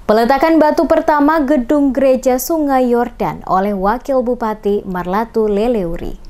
Peletakan batu pertama gedung gereja Sungai Yordan oleh Wakil Bupati Marlatu Leleuri.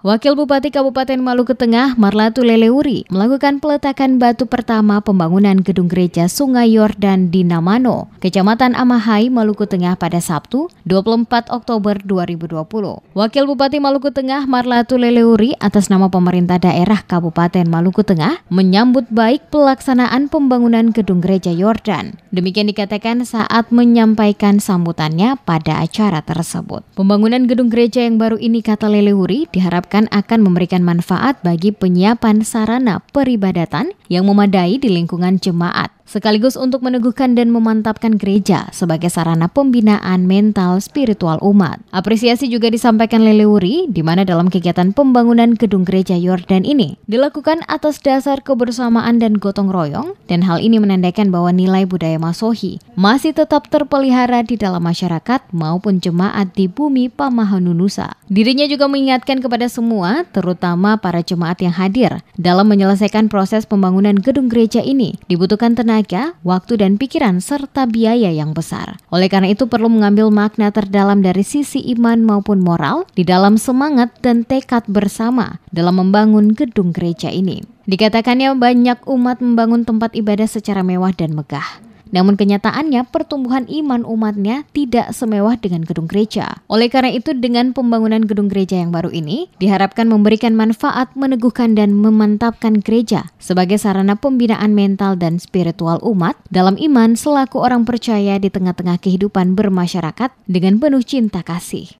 Wakil Bupati Kabupaten Maluku Tengah Marlatu Leleuri melakukan peletakan batu pertama pembangunan gedung gereja Sungai Yordan di Namano, Kecamatan Amahai, Maluku Tengah pada Sabtu, 24 Oktober 2020. Wakil Bupati Maluku Tengah Marlatu Leleuri atas nama pemerintah daerah Kabupaten Maluku Tengah menyambut baik pelaksanaan pembangunan gedung gereja Yordan. Demikian dikatakan saat menyampaikan sambutannya pada acara tersebut. Pembangunan gedung gereja yang baru ini, kata Leleuri, diharapkan akan memberikan manfaat bagi penyiapan sarana peribadatan yang memadai di lingkungan jemaat, sekaligus untuk meneguhkan dan memantapkan gereja sebagai sarana pembinaan mental spiritual umat. Apresiasi juga disampaikan Leleuri, di mana dalam kegiatan pembangunan gedung gereja Yordan ini dilakukan atas dasar kebersamaan dan gotong royong, dan hal ini menandakan bahwa nilai budaya Masohi masih tetap terpelihara di dalam masyarakat maupun jemaat di bumi Pamahanu Nusa. Dirinya juga mengingatkan kepada semua, terutama para jemaat yang hadir, dalam menyelesaikan proses pembangunan gedung gereja ini dibutuhkan tenaga, waktu dan pikiran serta biaya yang besar. Oleh karena itu perlu mengambil makna terdalam dari sisi iman maupun moral di dalam semangat dan tekad bersama dalam membangun gedung gereja ini. Dikatakannya banyak umat membangun tempat ibadah secara mewah dan megah. Namun kenyataannya pertumbuhan iman umatnya tidak semewah dengan gedung gereja. Oleh karena itu dengan pembangunan gedung gereja yang baru ini diharapkan memberikan manfaat, meneguhkan dan memantapkan gereja sebagai sarana pembinaan mental dan spiritual umat dalam iman selaku orang percaya di tengah-tengah kehidupan bermasyarakat dengan penuh cinta kasih.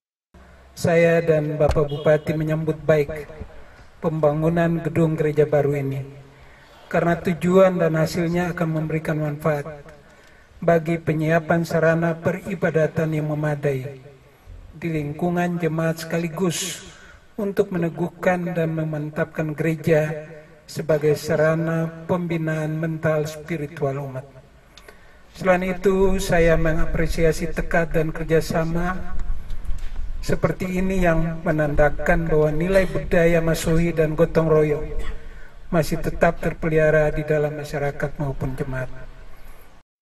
Saya dan Bapak Bupati menyambut baik pembangunan gedung gereja baru ini karena tujuan dan hasilnya akan memberikan manfaat bagi penyiapan sarana peribadatan yang memadai di lingkungan jemaat, sekaligus untuk meneguhkan dan memantapkan gereja sebagai sarana pembinaan mental spiritual umat. Selain itu, saya mengapresiasi tekad dan kerjasama seperti ini yang menandakan bahwa nilai budaya Masohi dan gotong royong masih tetap terpelihara di dalam masyarakat maupun jemaat.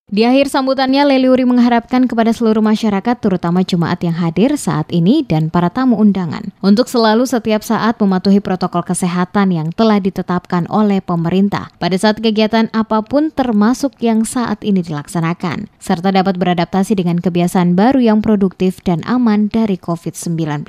Di akhir sambutannya, Leleuri mengharapkan kepada seluruh masyarakat, terutama jemaat yang hadir saat ini dan para tamu undangan, untuk selalu setiap saat mematuhi protokol kesehatan yang telah ditetapkan oleh pemerintah pada saat kegiatan apapun termasuk yang saat ini dilaksanakan, serta dapat beradaptasi dengan kebiasaan baru yang produktif dan aman dari COVID-19.